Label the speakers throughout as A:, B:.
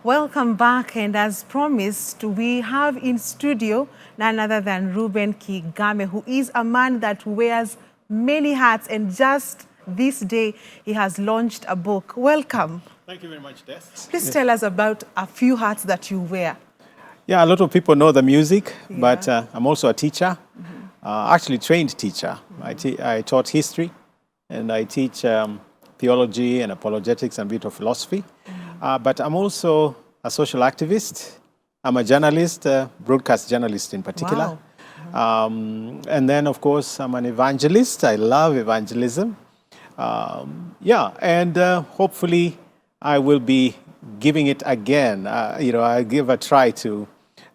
A: Welcome back, and as promised, we have in studio none other than Reuben Kigame, who is a man that wears many hats, and just this day he has launched a book. Welcome.
B: Thank you very much, Tess.
A: Please tell us about a few hats that you wear.
B: Yeah, a lot of people know the music, but I'm also a teacher, actually trained teacher. I taught history, and I teach theology and apologetics and a bit of philosophy. But I'm also a social activist. I'm a journalist, broadcast journalist in particular.
A: Wow.
B: And then, of course, I'm an evangelist. I love evangelism. And hopefully I will be giving it again. I give a try to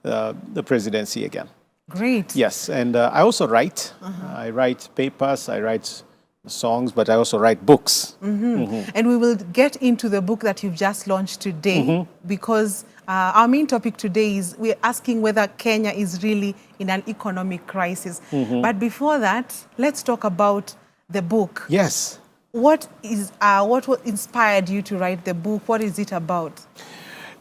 B: the presidency again.
A: Great.
B: Yes, and I also write. I write papers, I write songs, but I also write books.
A: And we will get into the book that you've just launched today, because our main topic today is we're asking whether Kenya is really in an economic crisis. But before that, let's talk about the book.
B: Yes.
A: What inspired you to write the book? What is it about?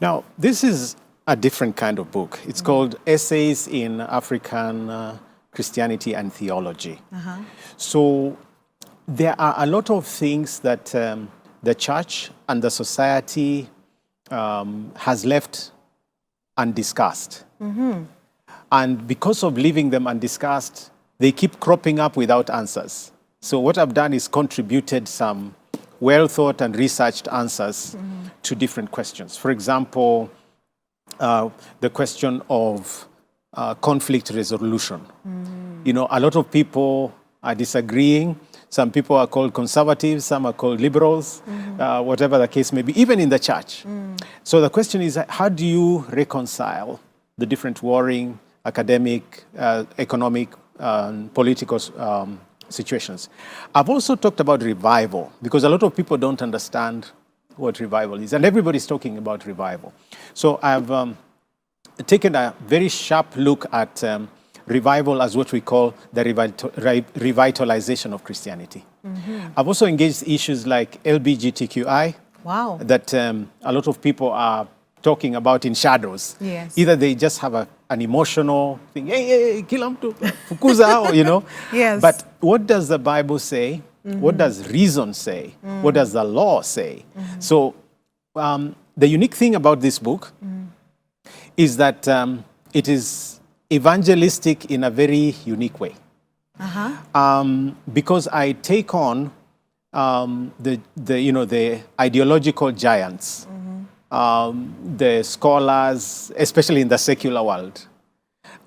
B: Now, this is a different kind of book. It's called Essays in African Christianity and Theology. So there are a lot of things that the church and the society has left undiscussed. And because of leaving them undiscussed, they keep cropping up without answers. So what I've done is contributed some well-thought and researched answers to different questions. For example, the question of conflict resolution. You know, a lot of people are disagreeing. Some people are called conservatives, some are called liberals, whatever the case may be, even in the church. So the question is, how do you reconcile the different warring, academic, economic, political situations? I've also talked about revival, because a lot of people don't understand what revival is, and everybody's talking about revival. So I've taken a very sharp look at revival as what we call the revitalization of Christianity. I've also engaged issues like LGBTQI, that a lot of people are talking about in shadows.
A: Yes.
B: Either they just have an emotional thing, hey, kila mtu, fukuza, or, you know.
A: Yes.
B: But what does the Bible say? What does reason say? What does the law say? So the unique thing about this book is that it is evangelistic in a very unique way. Because I take on the ideological giants, the scholars, especially in the secular world,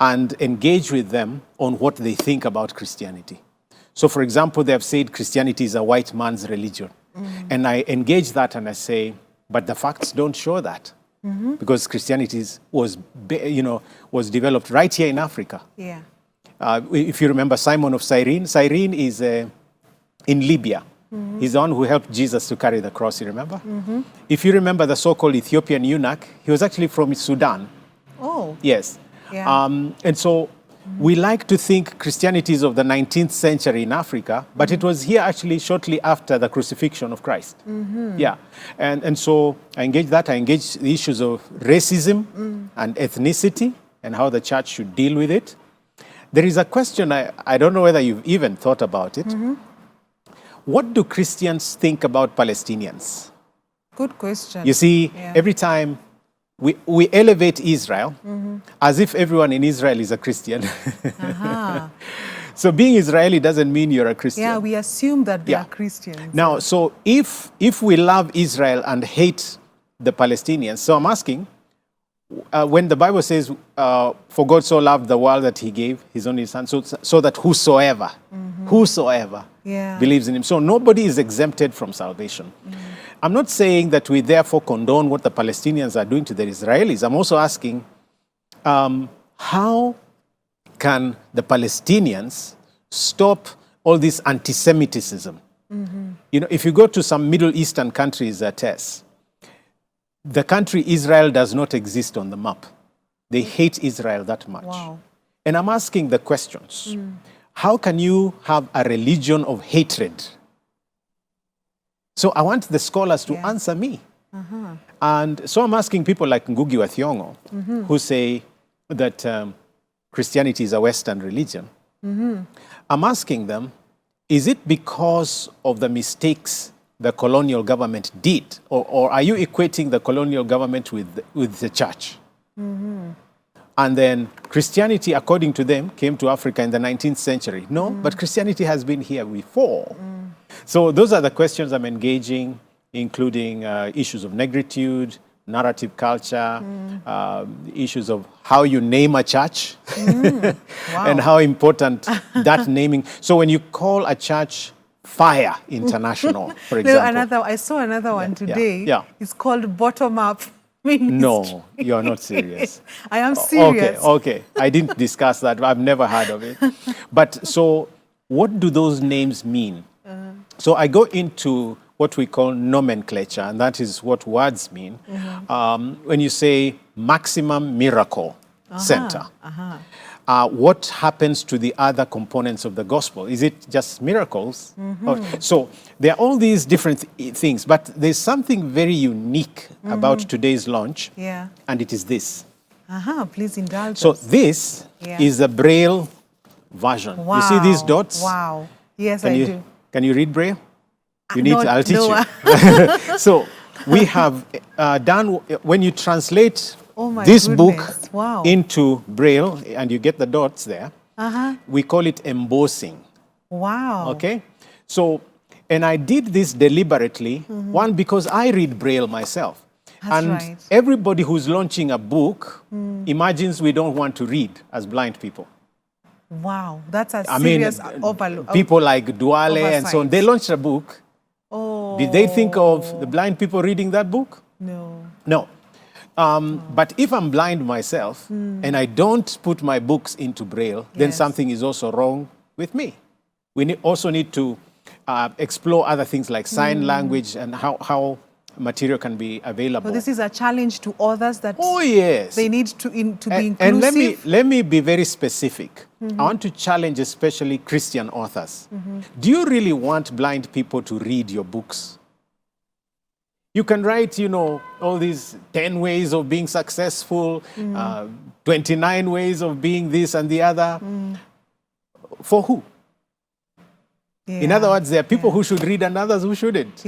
B: and engage with them on what they think about Christianity. So, for example, they have said Christianity is a white man's religion. And I engage that and I say, but the facts don't show that. Because Christianity was developed right here in Africa.
A: Yeah.
B: If you remember Simon of Cyrene, Cyrene is in Libya. He's the one who helped Jesus to carry the cross, you remember? If you remember the so-called Ethiopian eunuch, he was actually from Sudan.
A: Oh.
B: Yes.
A: Yeah.
B: And so we like to think Christianity is of the 19th century in Africa, but it was here actually shortly after the crucifixion of Christ. Yeah. And so I engage that. I engage the issues of racism and ethnicity and how the church should deal with it. There is a question, I don't know whether you've even thought about it. What do Christians think about Palestinians?
A: Good question.
B: You see, every time we elevate Israel as if everyone in Israel is a Christian. So being Israeli doesn't mean you're a Christian.
A: Yeah, we assume that they are Christians.
B: Now, so if we love Israel and hate the Palestinians, so I'm asking, when the Bible says, for God so loved the world that he gave his only son, so that whosoever believes in him. So nobody is exempted from salvation. I'm not saying that we therefore condone what the Palestinians are doing to the Israelis. I'm also asking, how can the Palestinians stop all this anti-Semitism? You know, if you go to some Middle Eastern countries, Tess, the country Israel does not exist on the map. They hate Israel that much.
A: Wow.
B: And I'm asking the questions. How can you have a religion of hatred? So I want the scholars to answer me. And so I'm asking people like Ngugi wa Thiong'o, who say that Christianity is a Western religion. I'm asking them, is it because of the mistakes the colonial government did? Or are you equating the colonial government with the church? And then Christianity, according to them, came to Africa in the 19th century. No, but Christianity has been here before. So those are the questions I'm engaging, including issues of negritude, narrative culture, issues of how you name a church, and how important that naming. So when you call a church Fire International, for example.
A: I saw another one today.
B: Yeah.
A: It's called Bottom Up Ministry.
B: No, you're not serious.
A: I am serious.
B: Okay. I didn't discuss that. I've never heard of it. But so what do those names mean? So I go into what we call nomenclature, and that is what words mean. When you say maximum miracle center, what happens to the other components of the gospel? Is it just miracles? So there are all these different things, but there's something very unique about today's launch, and it is this.
A: Please indulge
B: So
A: us.
B: this is the Braille version.
A: Wow.
B: You see these dots?
A: Wow. Yes, I do.
B: Can you read Braille? You need to, I'll teach
A: no.
B: you. So we have done, when you translate this book into Braille, and you get the dots there, we call it embossing.
A: Wow.
B: Okay? So, and I did this deliberately, one, because I read Braille myself. And everybody who's launching a book imagines we don't want to read as blind people.
A: Wow, that's a serious overload.
B: People like Duale and so on, they launched a book. Did they think of the blind people reading that book?
A: No.
B: No. But if I'm blind myself and I don't put my books into Braille, then something is also wrong with me. We also need to explore other things like sign language and how material can be available.
A: So this is a challenge to others that they need to be inclusive.
B: And let me be very specific. I want to challenge especially Christian authors. Do you really want blind people to read your books? You can write, all these 10 ways of being successful, 29 ways of being this and the other. For who? In other words, there are people who should read and others who shouldn't.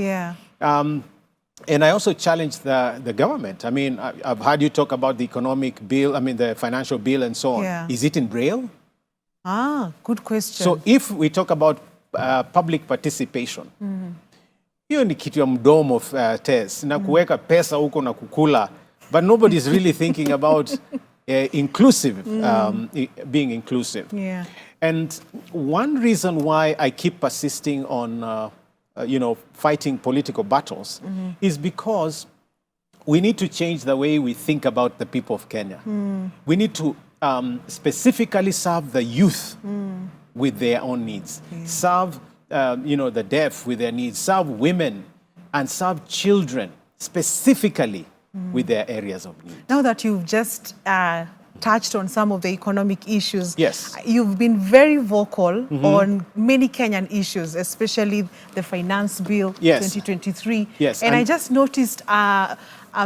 B: And I also challenge the government. I mean, I've heard you talk about the economic bill, the financial bill and so on. Is it in Braille?
A: Good question.
B: So if we talk about public participation, hiyo ni kitu ya mdomo Tess, na kuweka pesa huko na kukula, but nobody's really thinking about being inclusive. And one reason why I keep persisting on fighting political battles is because we need to change the way we think about the people of Kenya. We need to specifically serve the youth with their own needs, serve the deaf with their needs, serve women, and serve children specifically with their areas of need.
A: Now that you've just touched on some of the economic issues,
B: yes,
A: you've been very vocal on many Kenyan issues, especially the finance bill 2023.
B: Yes,
A: and I just noticed a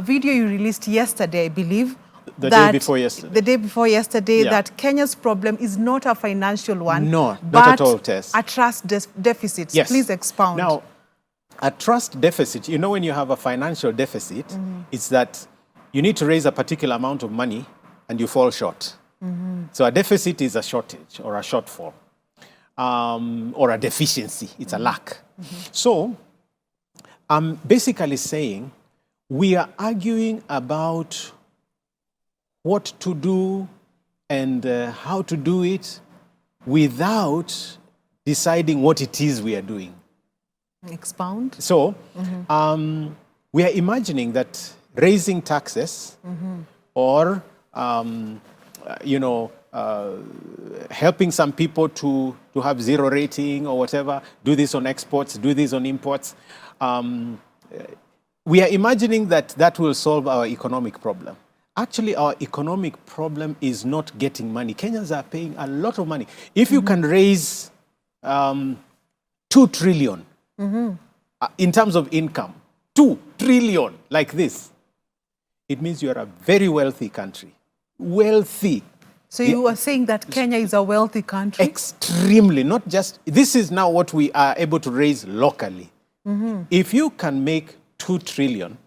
A: video you released yesterday, I believe.
B: The day before yesterday,
A: that Kenya's problem is not a financial one.
B: No,
A: but
B: not at all, Tess.
A: A trust deficit.
B: Yes.
A: Please expound.
B: Now, a trust deficit, when you have a financial deficit, it's that you need to raise a particular amount of money and you fall short. So a deficit is a shortage or a shortfall or a deficiency. It's a lack. So I'm basically saying we are arguing about what to do and how to do it without deciding what it is we are doing.
A: Expound.
B: So we are imagining that raising taxes or helping some people to have zero rating or whatever, do this on exports, do this on imports. We are imagining that will solve our economic problem. Actually, our economic problem is not getting money. Kenyans are paying a lot of money. If you can raise 2 trillion in terms of income, 2 trillion like this, it means you are a very wealthy country. Wealthy.
A: So you are saying that Kenya is a wealthy country?
B: Extremely. Not just, this is now what we are able to raise locally. If you can make 2 trillion,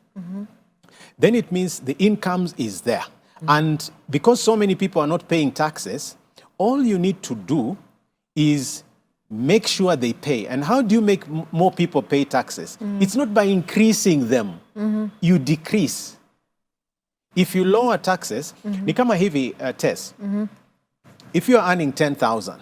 B: then it means the incomes is there. And because so many people are not paying taxes, all you need to do is make sure they pay. And how do you make more people pay taxes? It's not by increasing them. You decrease. If you lower taxes, ni kama hivi, Tess, if you're earning 10,000,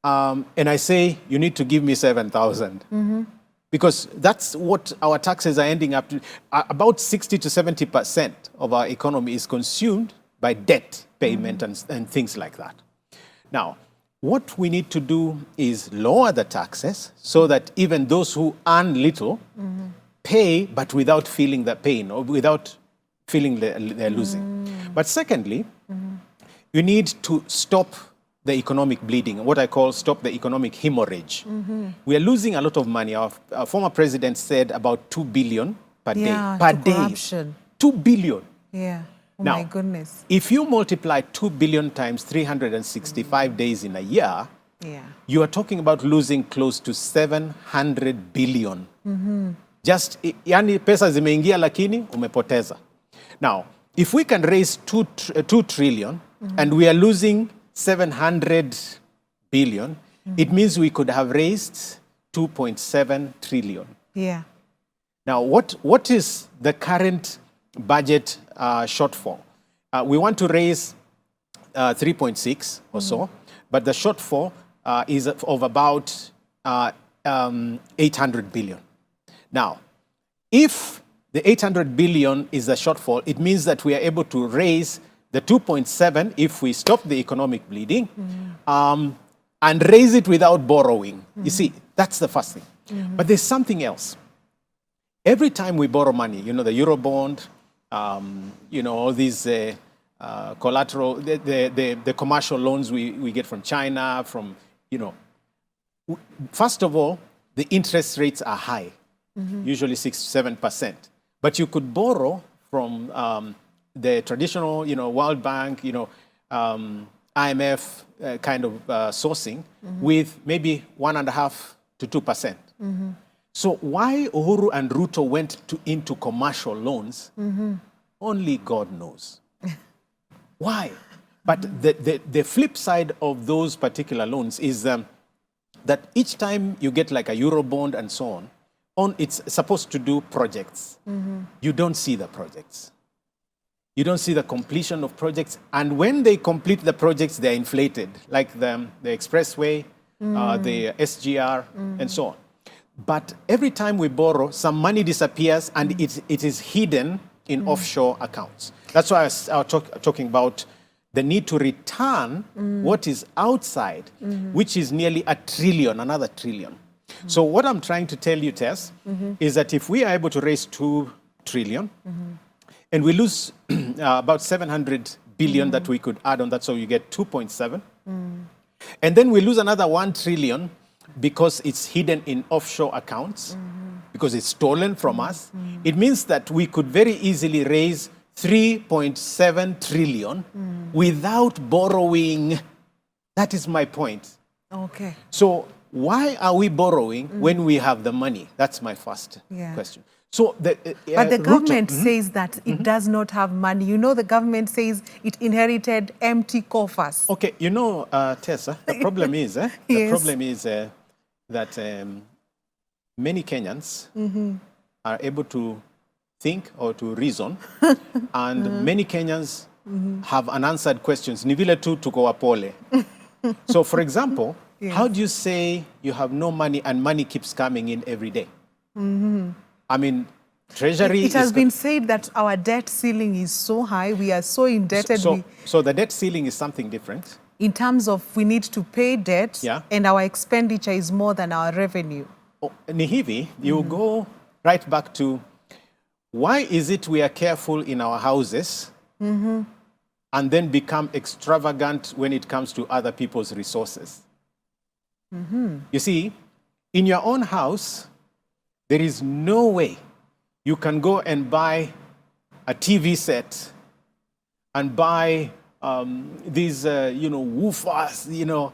B: and I say you need to give me 7,000, because that's what our taxes are ending up to. About 60 to 70% of our economy is consumed by debt payment and things like that. Now, what we need to do is lower the taxes so that even those who earn little pay, but without feeling the pain or without feeling they're losing. But secondly, you need to stop the economic bleeding, what I call stop the economic hemorrhage. We are losing a lot of money. Our former president said about 2 billion per day. Per day.
A: Corruption.
B: 2 billion.
A: Yeah. Oh
B: Now,
A: my goodness.
B: If you multiply 2 billion times 365 days in a year, you are talking about losing close to 700 billion. Just, yani pesa zimeingia lakini umepoteza. Now, if we can raise 2 trillion and we are losing 700 billion, it means we could have raised 2.7 trillion.
A: Yeah.
B: Now, what is the current budget shortfall? We want to raise 3.6 or so, but the shortfall is of about 800 billion. Now, if the 800 billion is the shortfall, it means that we are able to raise the 2.7 if we stop the economic bleeding and raise it without borrowing. You see, that's the first thing. But there's something else. Every time we borrow money, you know, the Eurobond, you know, all these collateral, the commercial loans we get from China, from, you know, first of all, the interest rates are high, usually 6 to 7%. But you could borrow from the traditional, you know, World Bank, you know, IMF kind of sourcing with maybe 1.5 to 2%. So why Uhuru and Ruto went into commercial loans, only God knows. Why? But the flip side of those particular loans is that each time you get like a Eurobond and so on, it's supposed to do projects. You don't see the projects. You don't see the completion of projects. And when they complete the projects, they're inflated, like the expressway, the SGR, and so on. But every time we borrow, some money disappears and it is hidden in offshore accounts. That's why I was talking about the need to return what is outside, which is nearly a trillion, another trillion. So what I'm trying to tell you, Tess, is that if we are able to raise 2 trillion and we lose about 700 billion that we could add on that, so you get 2.7, and then we lose another 1 trillion because it's hidden in offshore accounts, because it's stolen from us, it means that we could very easily raise 3.7 trillion without borrowing. That is my point.
A: Okay.
B: So why are we borrowing when we have the money? That's my first question. So but
A: the government says that it does not have money. You know, the government says it inherited empty coffers.
B: Okay, you know, Tessa, the problem is, the problem is that many Kenyans are able to think or to reason, and many Kenyans have unanswered questions. Ni vile tu tuko wapole. So, for example, how do you say you have no money and money keeps coming in every day? I mean, Treasury...
A: It has been said that our debt ceiling is so high, we are so indebted.
B: So the debt ceiling is something different?
A: In terms of we need to pay debt, and our expenditure is more than our revenue.
B: Ni hivi, you go right back to why is it we are careful in our houses and then become extravagant when it comes to other people's resources? You see, in your own house, there is no way you can go and buy a TV set and buy these, woofers,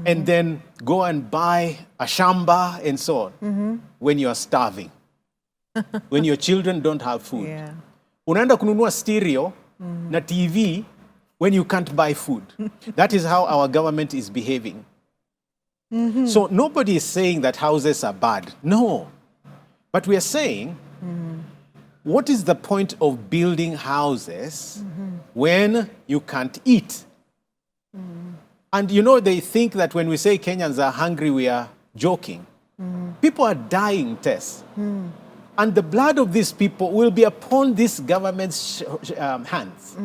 B: and then go and buy a shamba and so on when you are starving, when your children don't have food.
A: Yeah.
B: Unaenda kununua stereo na TV when you can't buy food. That is how our government is behaving. So nobody is saying that houses are bad. No. But we are saying, what is the point of building houses when you can't eat? And they think that when we say Kenyans are hungry, we are joking. People are dying, Tess. And the blood of these people will be upon this government's hands.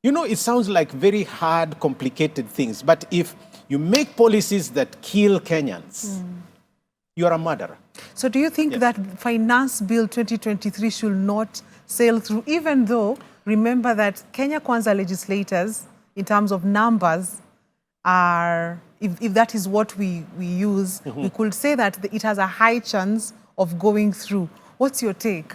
B: It sounds like very hard, complicated things. But if you make policies that kill Kenyans, you are a murderer.
A: So do you think that Finance Bill 2023 should not sail through, even though, remember that Kenya Kwanza legislators, in terms of numbers, are, if that is what we use, we could say that it has a high chance of going through. What's your take?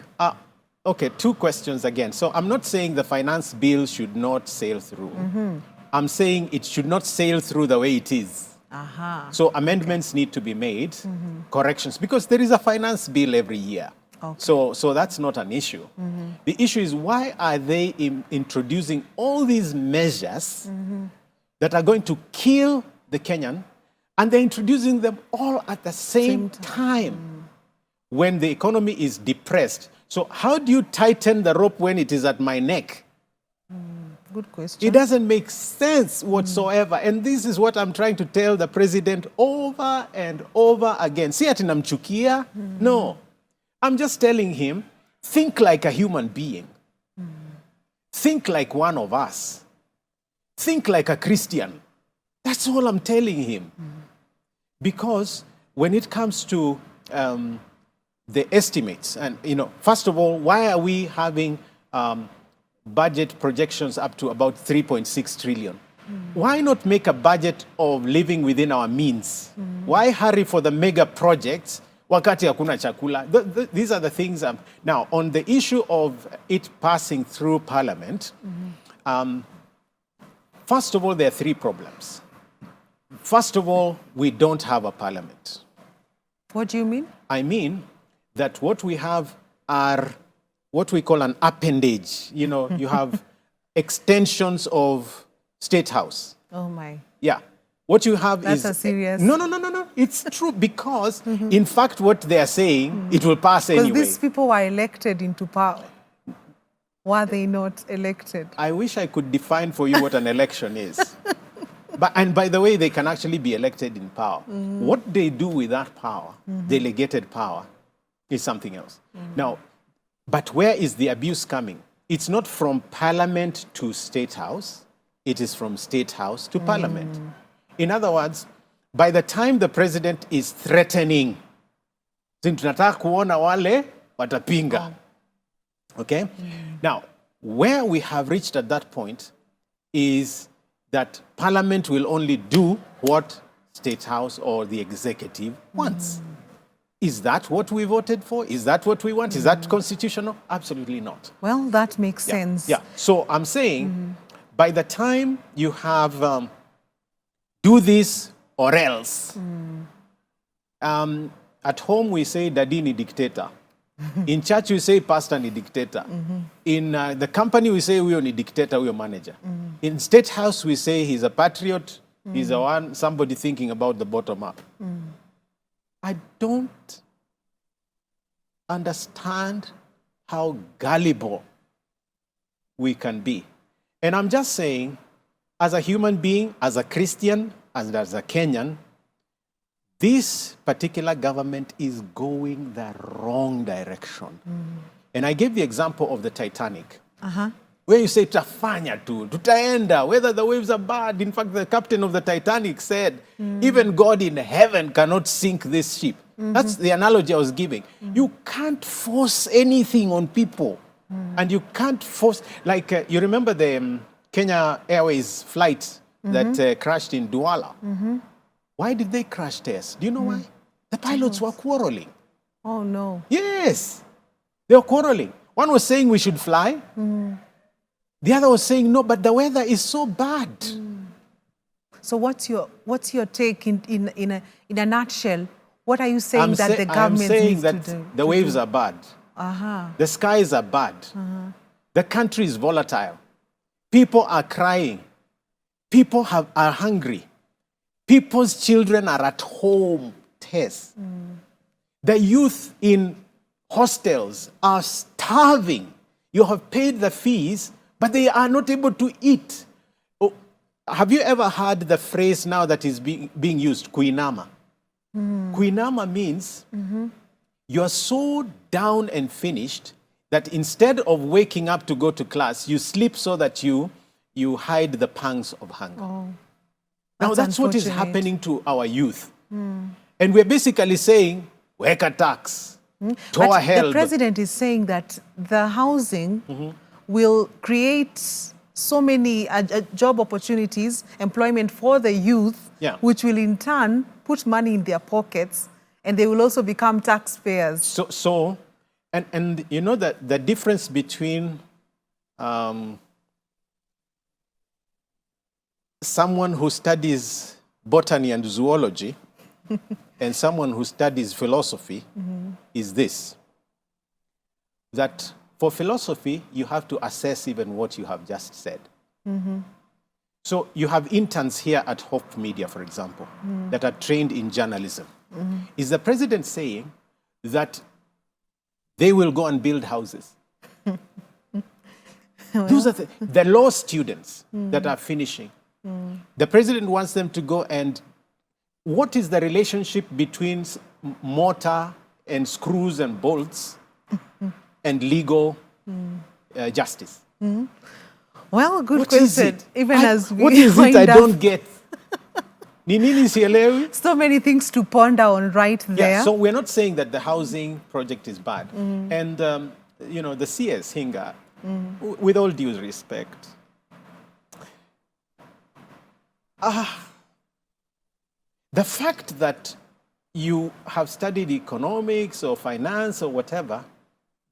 B: Okay, two questions again. So I'm not saying the finance bill should not sail through. I'm saying it should not sail through the way it is. So amendments need to be made, corrections, because there is a finance bill every year. So that's not an issue. The issue is, why are they introducing all these measures that are going to kill the Kenyan, and they're introducing them all at the same time when the economy is depressed? So how do you tighten the rope when it is at my neck?
A: Good question.
B: It doesn't make sense whatsoever. And this is what I'm trying to tell the president over and over again. Si ati namchukia? No. I'm just telling him, think like a human being. Think like one of us. Think like a Christian. That's all I'm telling him. Because when it comes to the estimates, and first of all, why are we having budget projections up to about 3.6 trillion? Why not make a budget of living within our means? Why hurry for the mega projects wakati hakuna chakula? These are the things. Now, on the issue of it passing through Parliament, first of all, there are three problems. First of all, we don't have a Parliament.
A: What do you mean?
B: I mean that what we have are what we call an appendage. You have extensions of State House.
A: Oh my.
B: Yeah. What you have
A: That's
B: is...
A: a serious...
B: No. It's true because, in fact, what they are saying, it will pass anyway.
A: Because these people were elected into power. Were they not elected?
B: I wish I could define for you what an election is. And by the way, they can actually be elected in power. What they do with that power, delegated power, is something else. Now, but where is the abuse coming? It's not from Parliament to State House. It is from State House to Parliament. In other words, by the time the president is threatening, tunataka kuona wale watapinga. Okay? Now, where we have reached at that point is that Parliament will only do what State House or the executive wants. Is that what we voted for? Is that what we want? Is that constitutional? Absolutely not.
A: Well, that makes sense.
B: Yeah. So I'm saying, by the time you have do this or else, at home we say daddy ni dictator. In church we say pastor ni dictator. In the company we say huyo ni dictator, huyo manager. In State House we say he's a patriot, he's a one, somebody thinking about the bottom up. I don't understand how gullible we can be. And I'm just saying, as a human being, as a Christian, and as a Kenyan, this particular government is going the wrong direction. And I gave the example of the Titanic, where you say, tutafanya tu, tutaenda, whether the waves are bad. In fact, the captain of the Titanic said, even God in heaven cannot sink this ship. That's the analogy I was giving. You can't force anything on people. And you can't force, like, you remember the Kenya Airways flight that crashed in Douala? Why did they crash, Tess? Do you know why? The pilots were quarreling.
A: Oh, no.
B: Yes. They were quarreling. One was saying we should fly. The other was saying, no, but the weather is so bad.
A: So what's your take in a nutshell? What are you saying that the government needs to do?
B: I'm saying that the waves are bad. The skies are bad. The country is volatile. People are crying. People are hungry. People's children are at home, Tess. The youth in hostels are starving. You have paid the fees, but they are not able to eat. Oh, have you ever heard the phrase now that is being used, kuinama? Kuinama means you're so down and finished that instead of waking up to go to class, you sleep so that you hide the pangs of hunger.
A: Oh,
B: now that's what is happening to our youth. And we're basically saying, weka tax, toa help.
A: The president is saying that the housing will create so many job opportunities, employment for the youth, which will in turn put money in their pockets, and they will also become taxpayers.
B: And you know that the difference between someone who studies botany and zoology and someone who studies philosophy is this, that for philosophy, you have to assess even what you have just said. So you have interns here at Hope Media, for example, that are trained in journalism. Is the president saying that they will go and build houses? Those are the law students that are finishing. The president wants them to go and... What is the relationship between mortar and screws and bolts and legal justice?
A: Well, good question. Even as we
B: what is it I don't get? So
A: many things to ponder on right there.
B: Yeah, so we're not saying that the housing project is bad. And, you know, the CS Njenga, with all due respect, the fact that you have studied economics or finance or whatever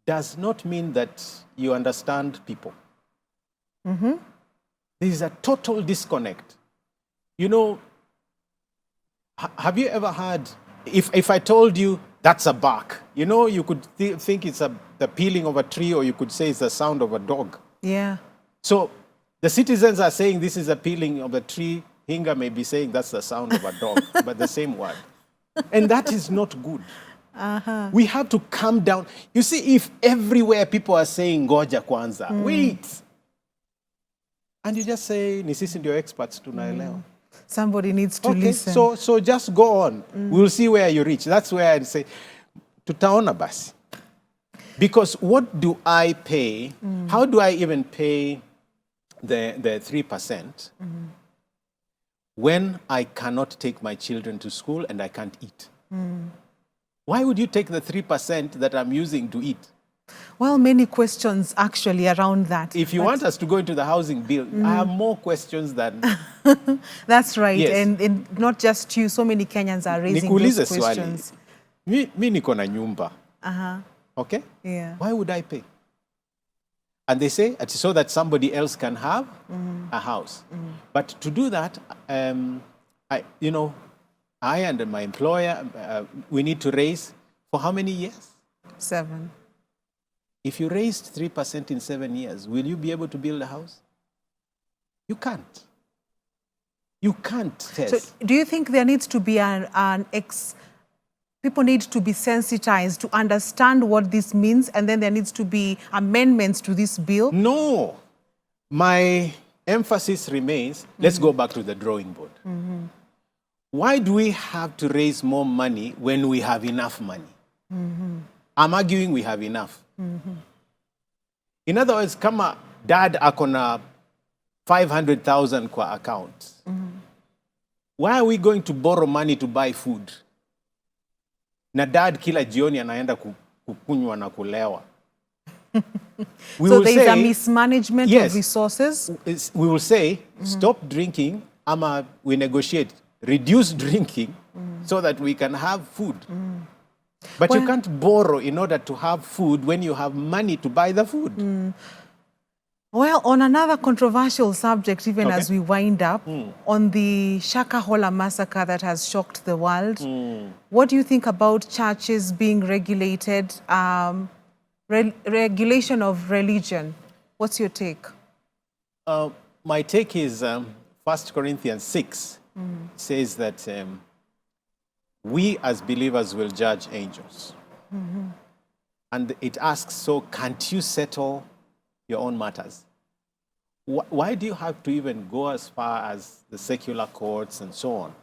B: does not mean that you understand people. There is a total disconnect. You know, have you ever heard, if I told you that's a bark, you know, you could think it's the peeling of a tree, or you could say it's the sound of a dog.
A: Yeah.
B: So the citizens are saying this is a peeling of a tree. Njenga may be saying that's the sound of a dog, but the same word. And that is not good. We have to calm down. You see, if everywhere people are saying, ngoja kwanza, wait. And you just say, ni sisi ndio experts tunaelewa.
A: Somebody needs to listen.
B: So just go on. We'll see where you reach. That's where I'd say, tutaona basi. Because what do I pay? How do I even pay the 3%? When I cannot take my children to school and I can't eat? Why would you take the 3% that I'm using to eat?
A: Well, many questions actually around that.
B: If you want us to go into the housing bill, I have more questions than...
A: That's right.
B: Yes.
A: And not just you, so many Kenyans are raising those questions.
B: Mi niko na nyumba. Okay?
A: Yeah.
B: Why would I pay? And they say, so that somebody else can have a house. But to do that, I and my employer, we need to raise for how many years?
A: 7.
B: If you raised 3% in 7 years, will you be able to build a house? You can't. You can't, Tess.
A: So do you think there needs to be people need to be sensitized to understand what this means, and then there needs to be amendments to this bill?
B: No. My emphasis remains, let's go back to the drawing board. Why do we have to raise more money when we have enough money? I'm arguing we have enough. In other words, kama dad akona 500,000 kwa account, why are we going to borrow money to buy food? Na dad kila jioni anaenda kukunywa na kulewa.
A: So there is a mismanagement of resources?
B: We will say, stop drinking, ama we negotiate, reduce drinking so that we can have food. But you can't borrow in order to have food when you have money to buy the food.
A: Well, on another controversial subject, even as we wind up, on the Shakahola massacre that has shocked the world, what do you think about churches being regulated, regulation of religion? What's your take?
B: My take is 1 Corinthians 6 says that we as believers will judge angels. And it asks, so can't you settle your own matters? Why do you have to even go as far as the secular courts and so on?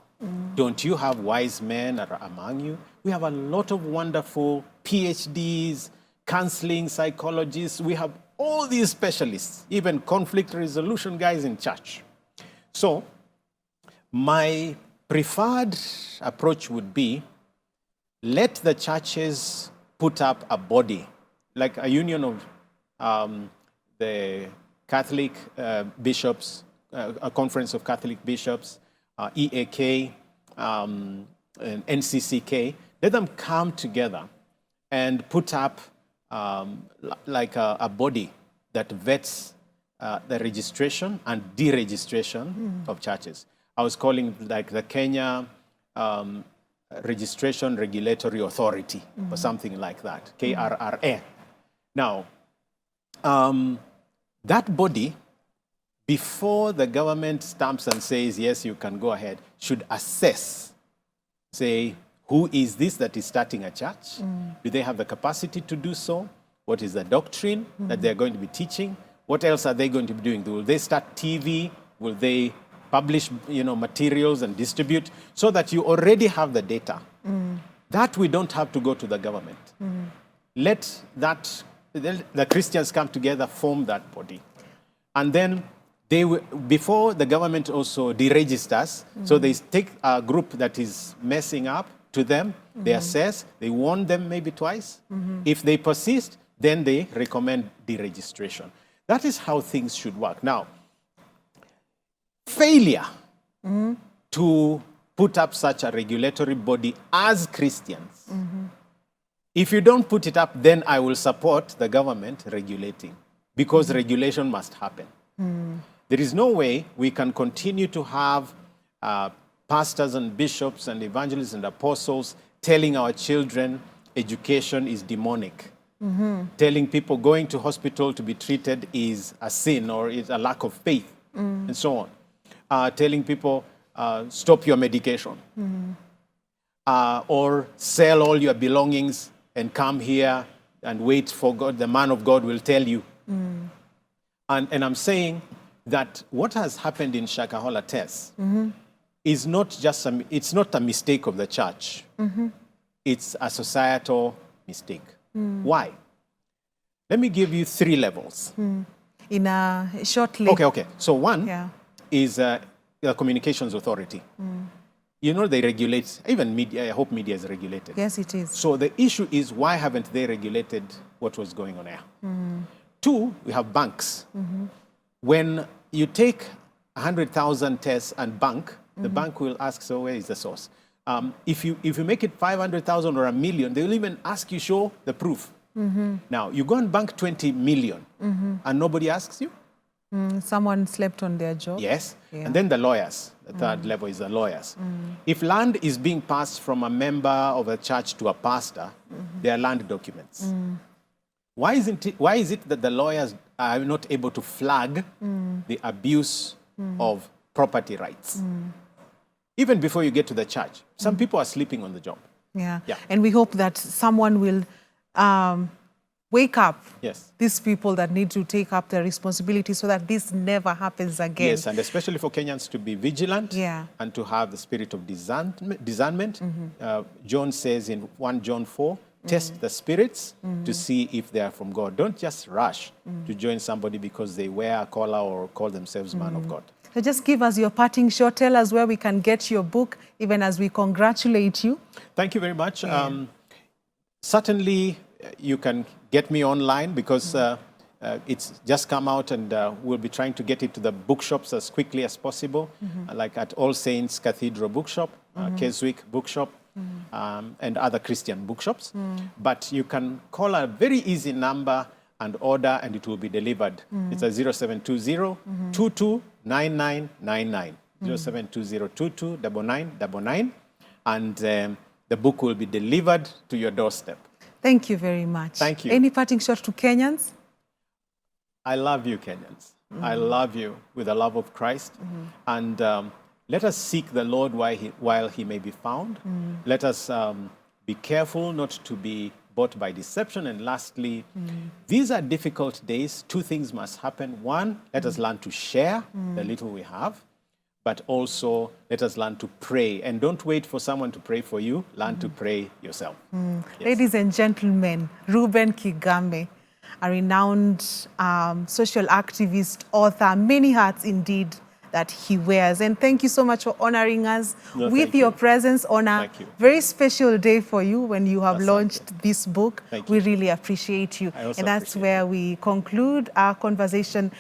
B: Don't you have wise men among you? We have a lot of wonderful PhDs, counseling psychologists. We have all these specialists, even conflict resolution guys in church. So my preferred approach would be, let the churches put up a body, like a union of the Catholic bishops, a conference of Catholic bishops, EAK, and NCCK. Let them come together and put up like a body that vets the registration and deregistration of churches. I was calling like the Kenya Registration Regulatory Authority or something like that, KRRA. Now, that body, before the government stamps and says, yes, you can go ahead, should assess, say, who is this that is starting a church? Do they have the capacity to do so? What is the doctrine that they're going to be teaching? What else are they going to be doing? Will they start TV? Will they publish, materials and distribute? So that you already have the data. That we don't have to go to the government. Let the Christians come together, form that body. And then before the government also deregisters, so they take a group that is messing up to them, they assess, they warn them maybe twice. If they persist, then they recommend deregistration. That is how things should work. Now, failure to put up such a regulatory body as Christians, if you don't put it up, then I will support the government regulating, because regulation must happen. There is no way we can continue to have pastors and bishops and evangelists and apostles telling our children education is demonic. Telling people going to hospital to be treated is a sin or is a lack of faith, and so on. Telling people, stop your medication. Or sell all your belongings and come here and wait for God. The man of God will tell you. And I'm saying that what has happened in Shakahola Tess is not just it's not a mistake of the church. It's a societal mistake. Why? Let me give you 3 levels.
A: In a shortly.
B: Okay. So one is the Communications Authority. They regulate, even media, I hope media is regulated.
A: Yes, it is.
B: So the issue is, why haven't they regulated what was going on there? 2, we have banks. When you take 100,000 tests and bank, the bank will ask, so where is the source? If you make it 500,000 or 1 million, they will even ask you, show the proof. Now, you go and bank 20 million and nobody asks you?
A: Someone slept on their job.
B: Yes. And then the lawyers. The third level is the lawyers. If land is being passed from a member of a church to a pastor, they are land documents. Why is it that the lawyers are not able to flag the abuse of property rights? Even before you get to the church, some people are sleeping on the job.
A: Yeah. And we hope that someone will wake up these people that need to take up their responsibility so that this never happens again.
B: Yes, and especially for Kenyans to be vigilant and to have the spirit of discernment. John says in 1 John 4, test the spirits to see if they are from God. Don't just rush to join somebody because they wear a collar or call themselves man of God.
A: So just give us your parting shot. Tell us where we can get your book, even as we congratulate you.
B: Thank you very much. Certainly, you can get me online because it's just come out, and we'll be trying to get it to the bookshops as quickly as possible, like at All Saints Cathedral Bookshop, Keswick Bookshop. and other Christian bookshops. But you can call a very easy number and order, and it will be delivered. It's a 0720 229999. 0720 229999. And the book will be delivered to your doorstep.
A: Thank you very much.
B: Thank you.
A: Any parting shot to Kenyans?
B: I love you, Kenyans. I love you with the love of Christ. And let us seek the Lord while he may be found. Let us be careful not to be bought by deception. And lastly, these are difficult days. Two things must happen. One, let us learn to share the little we have. But also, let us learn to pray. And don't wait for someone to pray for you. Learn to pray yourself. Yes.
A: Ladies and gentlemen, Reuben Kigame, a renowned social activist, author, many hats indeed that he wears. And thank you so much for honoring us with your presence on a very special day for you when you have launched this book. We really appreciate you. And that's where we conclude our conversation